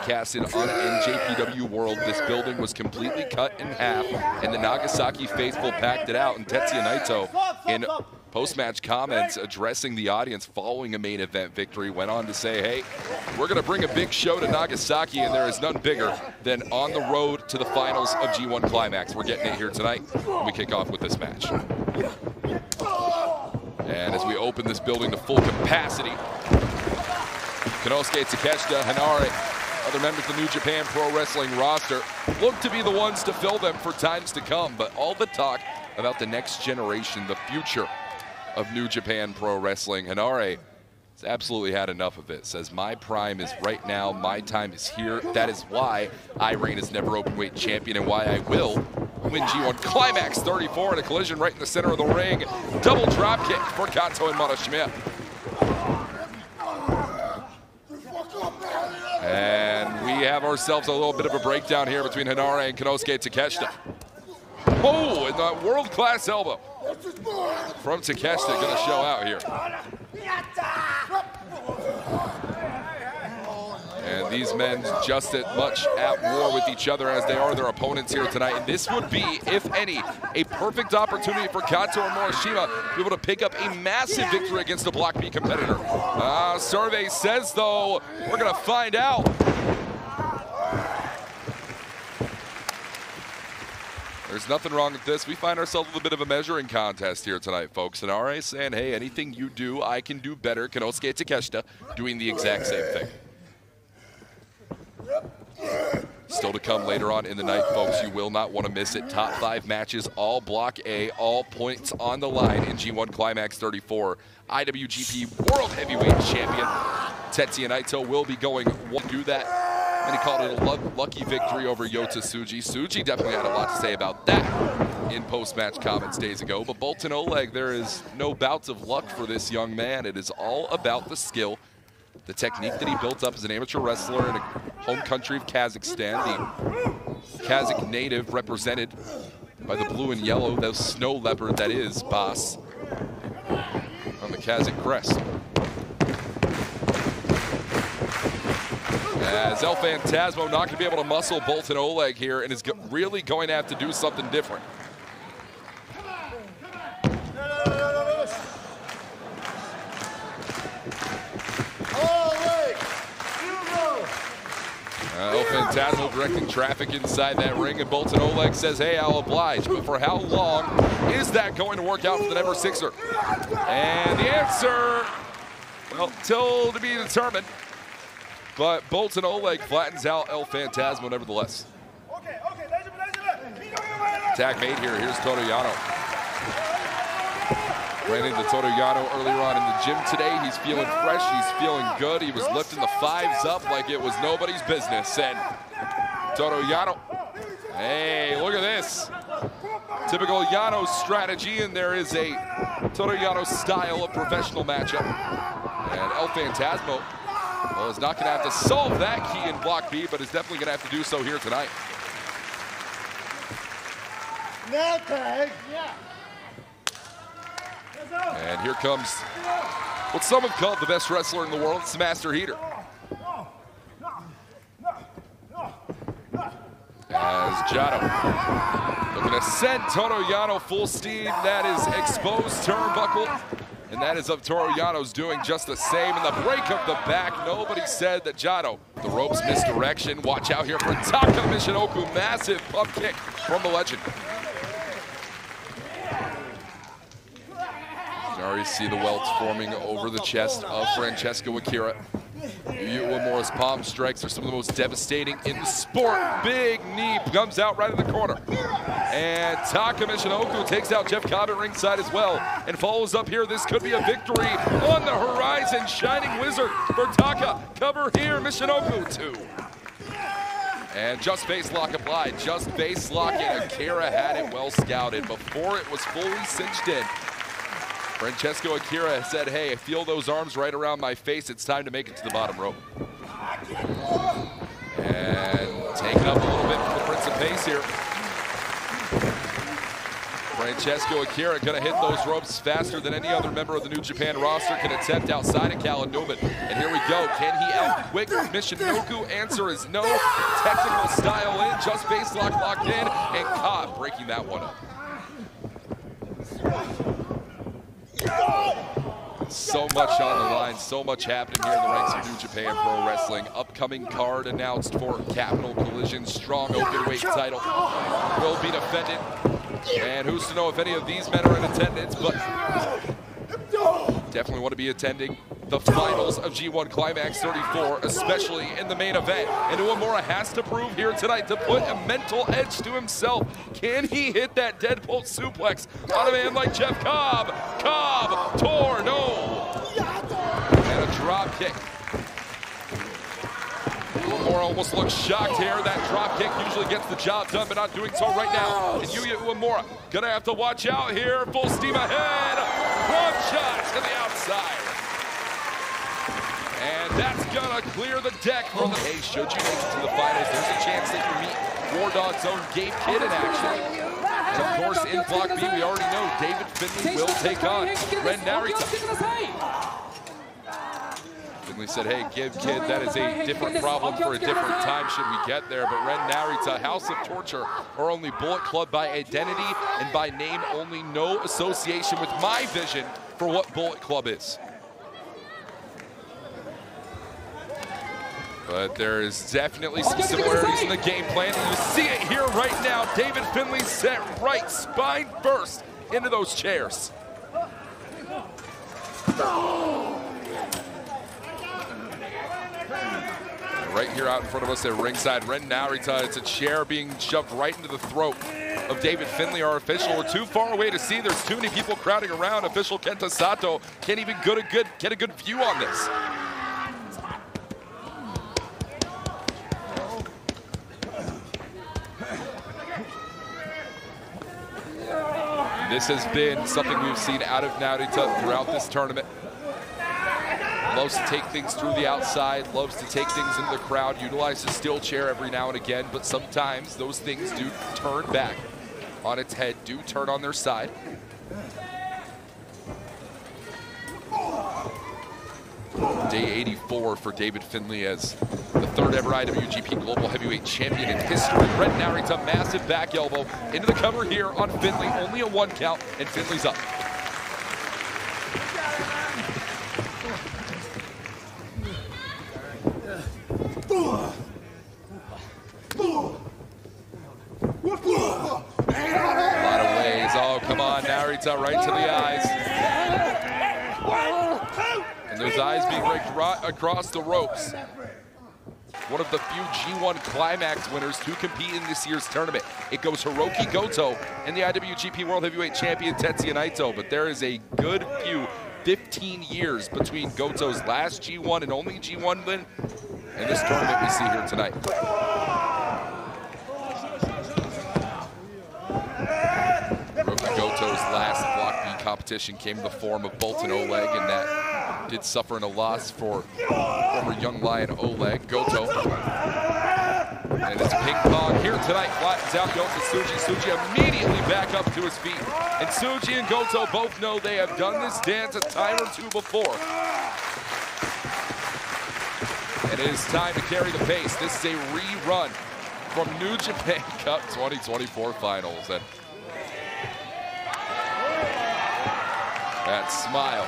broadcasted on NJPW World. This building was completely cut in half, and the Nagasaki faithful packed it out. And Tetsuya Naito, in post-match comments addressing the audience following a main event victory, went on to say, hey, we're going to bring a big show to Nagasaki, and there is none bigger than on the road to the finals of G1 Climax. We're getting it here tonight, and we kick off with this match. And as we open this building to full capacity, KONOSUKE, TAKESHITA, HENARE, other members of the New Japan Pro Wrestling roster look to be the ones to fill them for times to come, but all the talk about the next generation, the future of New Japan Pro Wrestling. HENARE has absolutely had enough of it. Says, my prime is right now, my time is here. That is why I reign as never openweight champion and why I will win G1 Climax 34 in a collision right in the center of the ring. Double drop kick for Kato and Murashima. And we have ourselves a little bit of a breakdown here between HENARE and KONOSUKE TAKESHITA. Oh, and the world-class elbow from TAKESHITA going to show out here. And these men just as much at war with each other as they are their opponents here tonight. And this would be, if any, a perfect opportunity for Kato and Murashima to be able to pick up a massive victory against a Block B competitor. Survey says, though, we're going to find out. There's nothing wrong with this. We find ourselves with a bit of a measuring contest here tonight, folks. And HENARE saying, hey, anything you do, I can do better. KONOSUKE TAKESHITA doing the exact same thing. Still to come later on in the night, folks. You will not want to miss it. Top 5 matches, all Block A, all points on the line in G1 Climax 34. IWGP World Heavyweight Champion Tetsuya Naito will be going to do that. And he called it a lucky victory over Yota Tsuji. Tsuji definitely had a lot to say about that in post-match comments days ago. But Boltin Oleg, there is no bouts of luck for this young man. It is all about the skill, the technique that he built up as an amateur wrestler in a home country of Kazakhstan. The Kazakh native represented by the blue and yellow, the snow leopard that is Bas on the Kazakh crest. As El Phantasmo not going to be able to muscle Boltin Oleg here and is really going to have to do something different. El Phantasmo directing traffic inside that ring, and Boltin Oleg says, hey, I'll oblige. But for how long is that going to work out for the Never Sixer? And the answer, well, till to be determined. But Boltin Oleg flattens out El Phantasmo nevertheless. Attack made here. Here's Toru Yano. Ran into Toru Yano earlier on in the gym today. He's feeling fresh. He's feeling good. He was lifting the 5s up like it was nobody's business. And Toru Yano, hey, look at this. Typical Yano strategy, and there is a Toru Yano style of professional matchup. And El Phantasmo, well, is not going to have to solve that key in Block B, but is definitely going to have to do so here tonight. And here comes what some have called the best wrestler in the world. It's the Master Heater. As Jado looking to send Toru Yano full steam. That is exposed turnbuckle. And that is of Toru Yano's doing just the same. In the break of the back, nobody said that Jado, the ropes misdirection. Watch out here for TAKA Michinoku. Massive pump kick from the legend. You already see the welts forming over the chest of Francesco Akira. Uemura's palm strikes are some of the most devastating in the sport. Big knee comes out right in the corner. And TAKA Michinoku takes out Jeff Cobb at ringside as well and follows up here. This could be a victory on the horizon. Shining Wizard for TAKA. Cover here, Michinoku 2. And just face lock applied. Just face locking. Akira had it well scouted before it was fully cinched in. Francesco Akira said, hey, I feel those arms right around my face. It's time to make it to the bottom rope. And taking up a little bit for the Prince of Pace here. Francesco Akira gonna hit those ropes faster than any other member of the New Japan roster can attempt outside of Kalanouman. And here we go. Can he out-quick Michinoku? Answer is no. Technical style in, just base lock locked in, and Cobb breaking that one up. So much on the line, so much happening here in the ranks of New Japan Pro Wrestling. Upcoming card announced for Capital Collision. Strong openweight title will be defended. And who's to know if any of these men are in attendance, but definitely want to be attending the finals of G1 Climax 34, especially in the main event. And Uemura has to prove here tonight to put a mental edge to himself. Can he hit that deadbolt suplex on a man like Jeff Cobb? Cobb, Toru, no. And a drop kick. Uemura almost looks shocked here. That drop kick usually gets the job done, but not doing so right now. And Yuya Uemura gonna have to watch out here. Full steam ahead. One shot to the outside. And that's gonna clear the deck from the... Hey, should you make it to the finals, there's a chance that you meet War Dog's own Gabe Kidd in action. And of course, in Block B, we already know David Finlay will take on Ren Narita. Finlay said, hey, give Kidd, that is a different problem for a different time should we get there. But Ren Narita, House of Torture, are only Bullet Club by identity and by name only, no association with my vision for what Bullet Club is. But there is definitely some similarities in the game plan, and you see it here right now. David Finlay set right, spine first, into those chairs. Right here out in front of us at ringside, Ren Narita, it's a chair being shoved right into the throat of David Finlay, our official. We're too far away to see. There's too many people crowding around. Official Kenta Sato can't even get a good view on this. This has been something we've seen out of Narita throughout this tournament. Loves to take things through the outside, loves to take things into the crowd, utilize the steel chair every now and again, but sometimes those things do turn back on its head, do turn on their side. Day 84 for David Finlay as the third ever IWGP Global Heavyweight Champion in history. Ren Narita, massive back elbow into the cover here on Finlay. Only a 1 count, and Finlay's up. A lot of ways. Oh, come on, Narita, right to the eyes. And those eyes being raked right across the ropes. One of the few G1 Climax winners to compete in this year's tournament. It goes Hirooki Goto and the IWGP World Heavyweight Champion Tetsuya Naito, but there is a good few 15 years between Goto's last G1 and only G1 win and this tournament we see here tonight. Hirooki Goto's last Block B competition came in the form of Boltin Oleg, and that did suffer in a loss for former young lion Oleg. Goto. And it's ping pong here tonight. Flattens out Goto Tsuji. Tsuji immediately back up to his feet. And Tsuji and Goto both know they have done this dance a time or two before. And it is time to carry the pace. This is a rerun from New Japan Cup 2024 Finals. And that smile,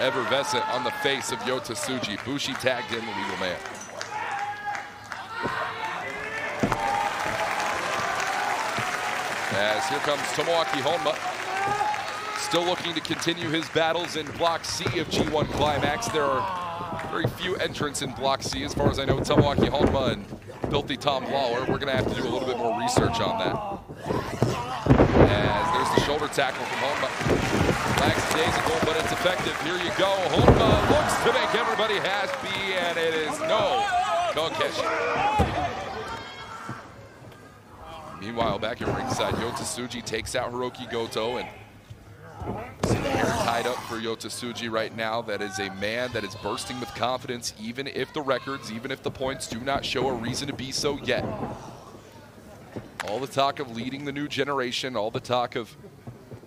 effervescent on the face of Yota Tsuji. Bushi tagged in the legal man. As here comes Tomoaki Honma, still looking to continue his battles in Block C of G1 Climax. There are very few entrants in Block C, as far as I know. Tomoaki Honma and Filthy Tom Lawler. We're going to have to do a little bit more research on that. As there's the shoulder tackle from Honma. Lackadaisical, but it's effective. Here you go. Honma looks to make everybody happy, and it is no Kokeshi. Meanwhile, back at ringside, Yota Tsuji takes out Hirooki Goto, and see the hair tied up for Yota Tsuji right now. That is a man that is bursting with confidence, even if the records, even if the points do not show a reason to be so yet. All the talk of leading the new generation, all the talk of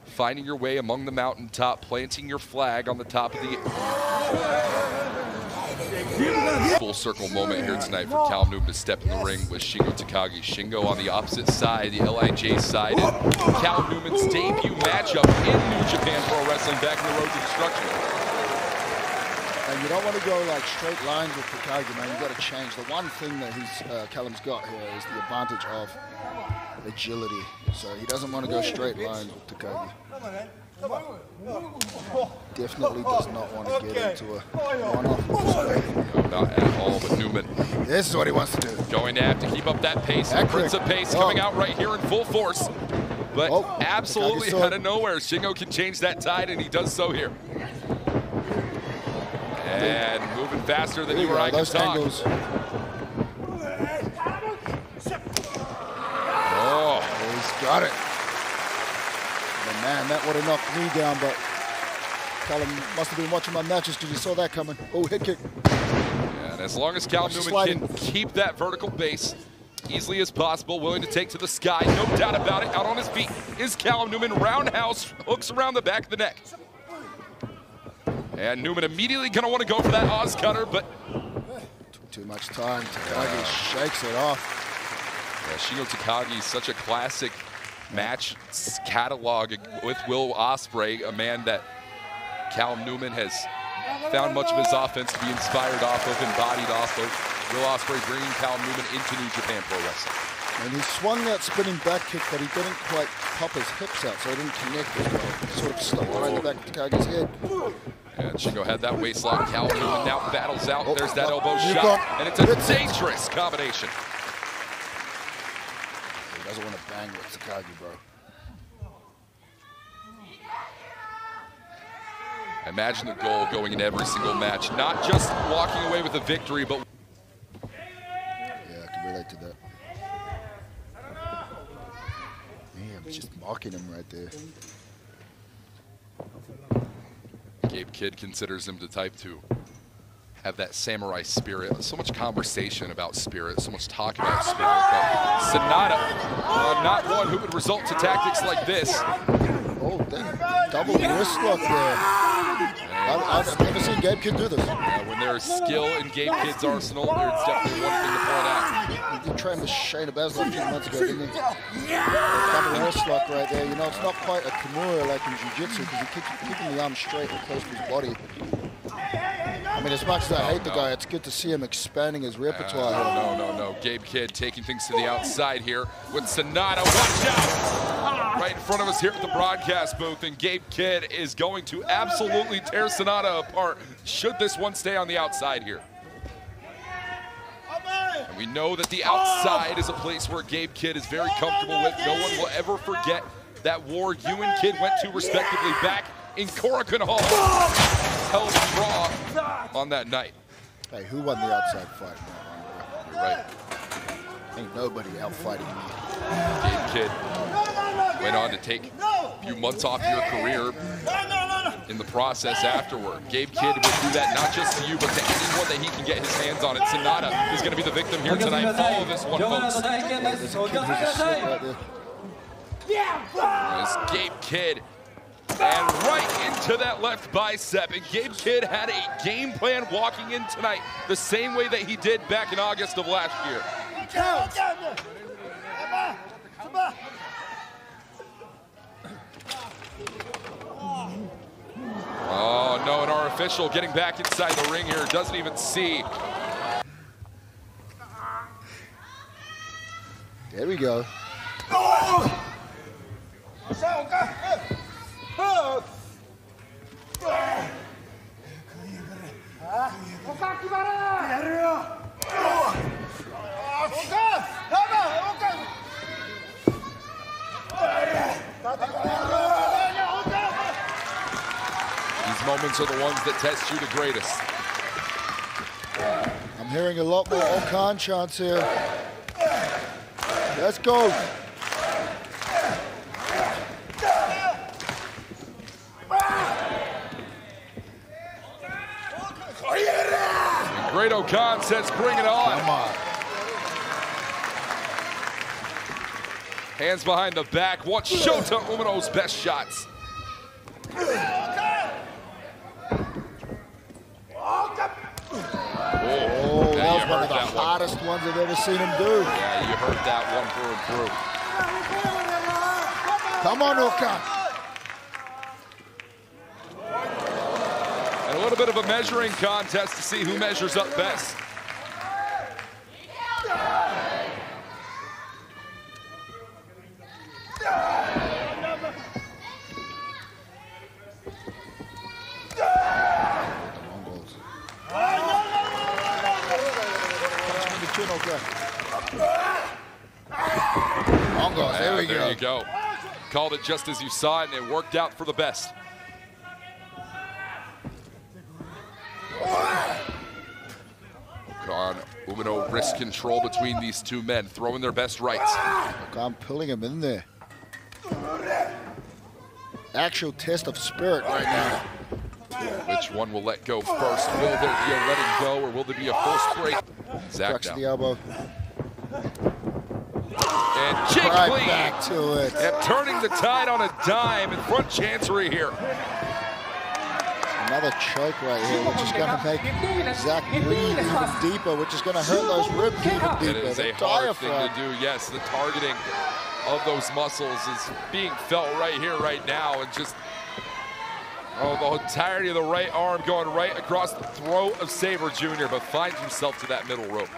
finding your way among the mountaintop, planting your flag on the top of the... Full circle moment here tonight for Calum to step in the ring with Shingo Takagi. Shingo on the opposite side, the LIJ side, and Calum Newman's debut matchup in New Japan Pro Wrestling back in the road to destruction. And you don't want to go like straight lines with Takagi, man. You got to change. The one thing that Calum's got here is the advantage of agility. So he doesn't want to go straight lines with Takagi. Definitely does not want to get into a one-off. No, not at all, but Newman. This is what he wants to do. Going to have to keep up that pace. The Prince of Pace coming out right here in full force. But absolutely out of nowhere, Shingo can change that tide, and he does so here. And moving faster than you or I can talk. Oh, he's got it. And man, that would have knocked me down, but Calum must have been watching my matches because he saw that coming. Oh, head kick. And as long as Calum Newman can keep that vertical base easily as possible, willing to take to the sky, no doubt about it, out on his feet is Calum Newman. Roundhouse, hooks around the back of the neck. And Newman immediately going to want to go for that Oz cutter, but... Took too much time. Takagi shakes it off. Yeah, Shingo Takagi, such a classic match catalog with Will Ospreay, a man that Calum Newman has found much of his offense to be inspired off of, embodied off of. Will Ospreay bringing Calum Newman into New Japan Pro Wrestling. And he swung that spinning back kick, but he didn't quite pop his hips out, so he didn't connect as well. He sort of stuck behind the back of Takagi's head. And Shingo had that waist lock. Calum Newman now battles out. There's that elbow shot, and it's a dangerous combination. He doesn't want to bang with Takagi, bro. Imagine the goal going in every single match, not just walking away with a victory, but... Yeah, I can relate to that. Man, just mocking him right there. Gabe Kidd considers him the type to have that samurai spirit. So much conversation about spirit, so much talk about spirit. But Sonata, not one who would result to tactics like this. Oh, damn. Double wrist lock there. I've never seen Gabe Kidd do this. When there's skill in Gabe Kidd's arsenal, there's definitely one thing to point out. He did train with Shayna Baszler a few months ago, didn't he? Double wrist lock right there. You know, it's not quite a Kimura like in Jiu-Jitsu because he keeps keeping the arm straight and close to his body. I mean, as much as I hate the guy, it's good to see him expanding his repertoire. No. Gabe Kidd taking things to the outside here with Sonata. Watch out! Right in front of us here at the broadcast booth, and Gabe Kidd is going to absolutely tear Sonata apart should this one stay on the outside here. And we know that the outside is a place where Gabe Kidd is very comfortable with. No one will ever forget that war you and Kidd went to respectively back in Korakuen Hall. Held draw on that night. Hey, who won the outside fight? You're right. Ain't nobody out fighting me. Gabe Kidd went on to take a few months off your career in the process afterward. Gabe Kidd would do that not just to you, but to anyone that he can get his hands on. And Sonata is going to be the victim here tonight. Follow this one, folks. There's Gabe Kidd. And right into that left bicep. And Gabe Kidd had a game plan walking in tonight the same way that he did back in August of last year. Oh, no, and our official getting back inside the ring here doesn't even see. There we go. These moments are the ones that test you the greatest. I'm hearing a lot more Okan chants here. Let's go. Great Okan says, bring it on. Come on. Hands behind the back. Watch Shota Umino's best shots. Oh, that was one of the hardest ones I've ever seen him do. Yeah, you heard that one through and through. Come on, Oka. And a little bit of a measuring contest to see who measures up best. There we go. There you go. Called it just as you saw it, and it worked out for the best. On Umino, wrist control between these two men, throwing their best rights. Look, I'm pulling him in there. Actual test of spirit right now. Which one will let go first? Will there be a letting go, or will there be a forced break? Zach Cracks the elbow. And Jake right Lee back to it. Yep, turning the tide on a dime in front chancery here. Another choke right here, which is going to make Zach breathe even deeper, which is going to hurt those ribs even deeper. It is a hard thing to do. Yes, the targeting of those muscles is being felt right here, right now, and just the entirety of the right arm going right across the throat of Sabre Jr., but finds himself to that middle rope.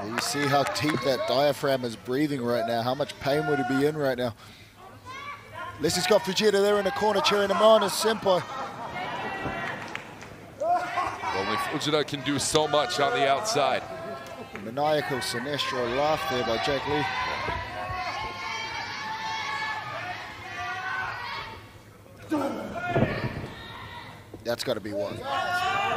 You see how deep that diaphragm is breathing right now. How much pain would he be in right now? Unless he's got Fujita there in the corner cheering him on. It's simple. Only Fujita can do so much on the outside. Maniacal sinestro laugh there by Jake Lee. That's got to be what?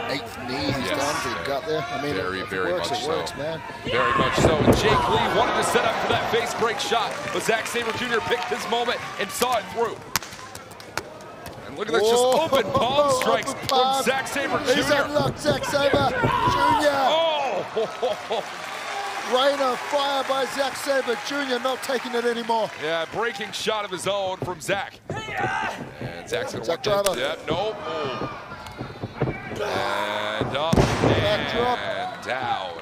8th knee he's done to the gut there. I mean, very it works, much it works, so. man. Very much so. And Jake Lee wanted to set up for that face break shot, but Zack Sabre Jr. picked his moment and saw it through. And look at this, just open palm strikes from Zack Sabre Jr. He's unlocked Zack Sabre Jr. Oh! Rain of fire by Zack Sabre Jr. Not taking it anymore. Yeah, breaking shot of his own from Zack. And Zack's gonna Zack walk driver. Yep, nope. Oh. And up and down.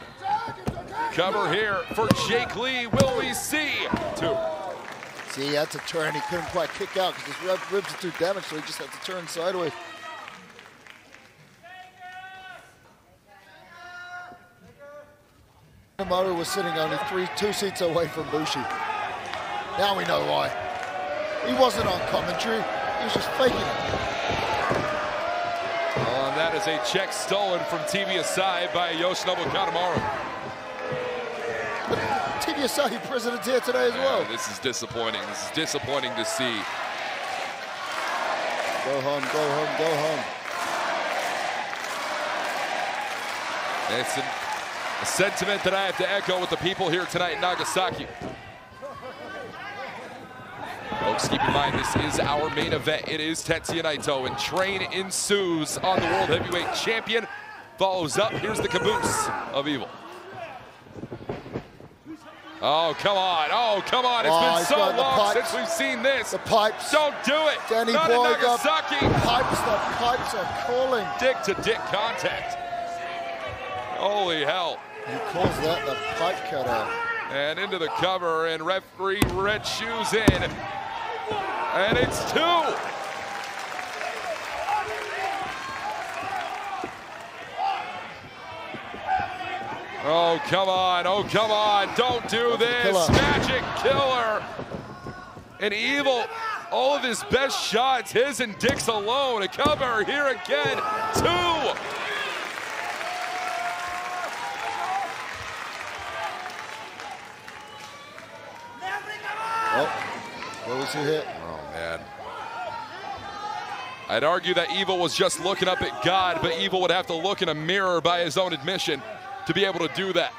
Cover here for Jake Lee. Will we see? 2. See, he had to turn. He couldn't quite kick out because his ribs are too damaged, so he just had to turn sideways. Kanemaru was sitting only 2 seats away from Bushi. Now we know why. He wasn't on commentary. He was just faking it. And that is a check stolen from TV Asai by Yoshinobu Kanemaru. But TV Asai president's here today as well. This is disappointing. This is disappointing to see. Go home, go home, go home. It's a sentiment that I have to echo with the people here tonight in Nagasaki. Folks, keep in mind, this is our main event. It is Tetsuya Naito, and train ensues on the World Heavyweight Champion. Follows up, here's the caboose of Evil. Oh, come on, oh, come on. It's been so long since we've seen this. The pipes. Don't do it. Danny Not Boy in Nagasaki. the pipes are calling. Dick-to-dick contact. Holy hell. He calls that the pipe cutter. And into the cover, and referee red shoes in. And it's 2. Oh, come on. Oh, come on. Don't do this. Magic killer. And Evil, all of his best shots, his and Dick's alone. A cover here again. 2. Oh, what was he hit? Oh, man. I'd argue that Evil was just looking up at God, but Evil would have to look in a mirror by his own admission to be able to do that.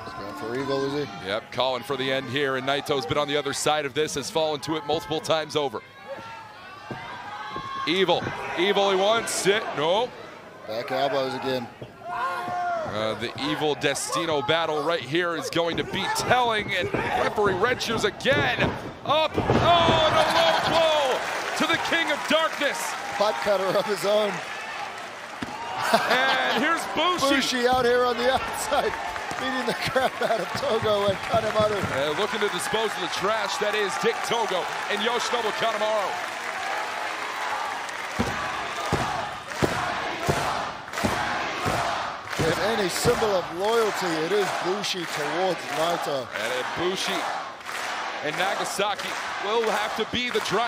He's going for for evil, is he? Yep, calling for the end here, and Naito's been on the other side of this, has fallen to it multiple times over. Evil, he wants it, no. Back elbows again. The Evil Destino battle right here is going to be telling, and referee wrenches again. Up, oh, and a low blow to the King of Darkness. Pipe cutter of his own. And here's Bushi. Bushi out here on the outside, beating the crap out of Togo and Kanemaru. Looking to dispose of the trash that is Dick Togo and Yoshinobu Kanemaru. If any symbol of loyalty, it is Bushi towards Narita. And Bushi and Nagasaki will have to be the driver.